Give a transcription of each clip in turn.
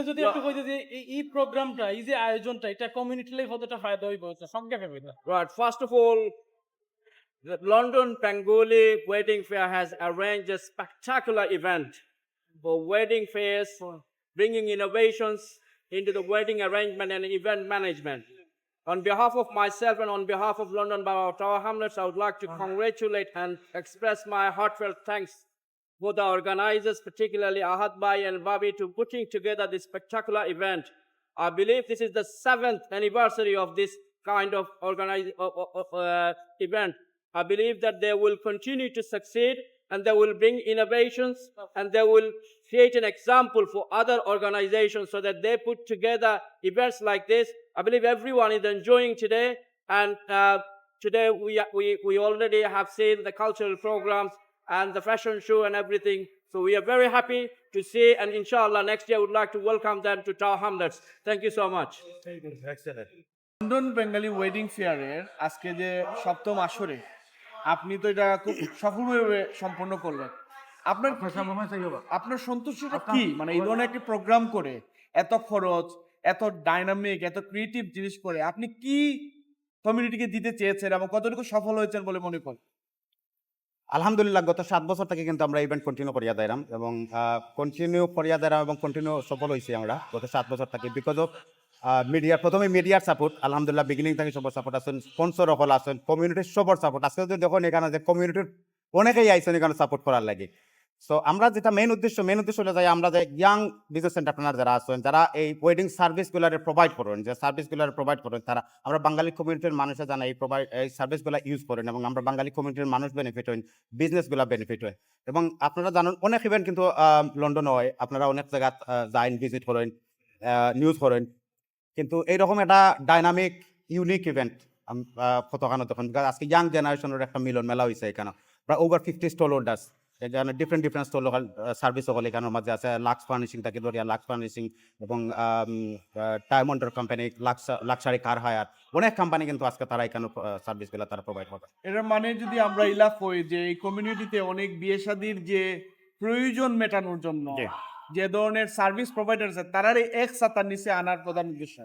যদি একটু কইতে যে এই প্রোগ্রামটা এই যে আয়োজনটা এটা কমিউনিটি লাইফ কতটা ফায়দা হইব সংক্ষেপে কইতা। Right. First of all, the London Bengali Wedding Fair has arranged a spectacular event for wedding fairs, bringing innovations into the wedding arrangement and event management. On behalf of myself and on behalf of London Borough of Tower Hamlets, I would like to congratulate and express my heartfelt thanks for the organizers, particularly Ahad Bhai and Babi, to putting together this spectacular event. I believe this is the 7th anniversary of this kind of event. I believe that they will continue to succeed and they will bring innovations and they will create an example for other organizations so that they put together events like this. I believe everyone is enjoying today, and today we already have seen the cultural programs and the fashion show and everything. So we are very happy to see, and inshallah next year would like to welcome them to Tower Hamlets. Thank you so much. Excellent. London Bengali wedding ফেয়ারের আজকে যে সপ্তম আসরে আপনি তো এটা খুব সফলভাবে সম্পন্ন করলেন। আপনার সন্তুষ্টিটা কি, মানে এই ধরনের একটি প্রোগ্রাম করে এত খরচ, এত ডাইনামিক, এত ক্রিয়েটিভ জিনিস করে আপনি কি কমিউনিটিকে দিতে চেয়েছেন এবং কতটুকু সফল হয়েছেন বলে মনে করেন? আলহামদুলিল্লাহ গত 7 বছর থেকে কিন্তু আমরা ইভেন্ট কন্টিনিউ করিয়া দিলাম এবং কন্টিনিউ সফল হয়েছি আমরা গত 7 বছর থেকে বিকজ অফ প্রথমে মিডিয়ার সাপোর্ট। আলহামদুলিল্লাহ বিগিনিং থেকে সবার সাপোর্ট আছেন, স্পন্সর সকল আছেন, কমিউনিটির সবার সাপোর্ট। আজকে যদি দেখুন এখানে যে কমিউনিটির অনেকেই আইসেন এখানে সাপোর্ট করার লাগে। সো আমরা যেটা মেইন উদ্দেশ্য হলে যাই আমরা যে ইয়াং বিজনেস এন্টারপ্রেনার যারা আছেন, যারা এই ওয়েডিং সার্ভিসগুলারে প্রোভাইড করেন, তারা আমরা বাঙালি কমিউনিটির মানুষে জানা এই সার্ভিসগুলো ইউজ করেন এবং আমরা বাঙালি কমিউনিটির মানুষ বেনিফিট হন, বিজনেসগুলো বেনিফিট হয়। এবং আপনারা জানেন অনেক ইভেন্ট কিন্তু লন্ডন হয়, আপনারা অনেক জায়গা যাইন, ভিজিট করেন, নিউজ করেন, কিন্তু এইরকম একটা ডাইনামিক ইউনিক ইভেন্ট কতখানো তখন আজকে ইয়াং জেনারেশনের একটা মিলন মেলা হয়েছে। এখানে প্রায় ওভার 50 স্টল হোল্ডার্স, এখানে ডিফারেন্ট স্টল সার্ভিস সকল এখানের মাঝে আছে। লাক্স ফার্নিশিং থেকে ধরিয়া লাক্স ফার্নিশিং এবং ডায়মন্ডের কোম্পানি, লাক্সারি কার হায়ার, অনেক কোম্পানি কিন্তু আজকে তারা এখানে সার্ভিসগুলো তারা প্রোভাইড করে। এর মানে যদি আমরা ইলাফ হই যে এই কমিউনিটিতে অনেক বিয়ে শাদীর যে প্রয়োজন মেটানোর জন্য যে ধরনের সার্ভিস প্রোভাইডার আছে তারার এক ছাতার নিচে আনার প্রধান উদ্দেশ্য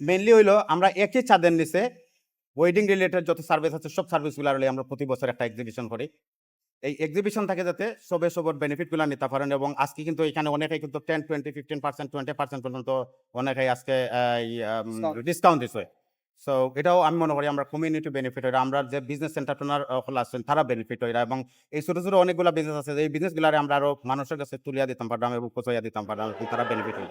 মেইনলি হইলো আমরা একই ছাদের নিচে ওয়েডিং রিলেটেড যত সার্ভিস আছে সব সার্ভিসগুলো আমরা প্রতি বছর একটা এক্সিবিশন করি। এই এক্সিবিশন থেকে যাতে সবার বেনিফিটগুলো নিতে পারেন এবং আজকে কিন্তু এখানে অনেকেই কিন্তু 10, 20, 15%, 20% পর্যন্ত অনেকেই আজকে ডিসকাউন্ট দিচ্ছে। সো এটাও আমি মনে করি আমরা কমিউনিটি বেনিফিট হয়, আমরা যে বিজনেস এন্টারপ্রেনার আছেন তারা বেনিফিট হয় এবং এই ছোটো ছোটো অনেকগুলো বিজনেস আছে এই বিজনেসগুলো আমরা আরো মানুষের কাছে তুলিয়া দিতাম পারলাম এবং পৌঁছাইয়া দিতাম পারলাম, তারা বেনিফিট হয়।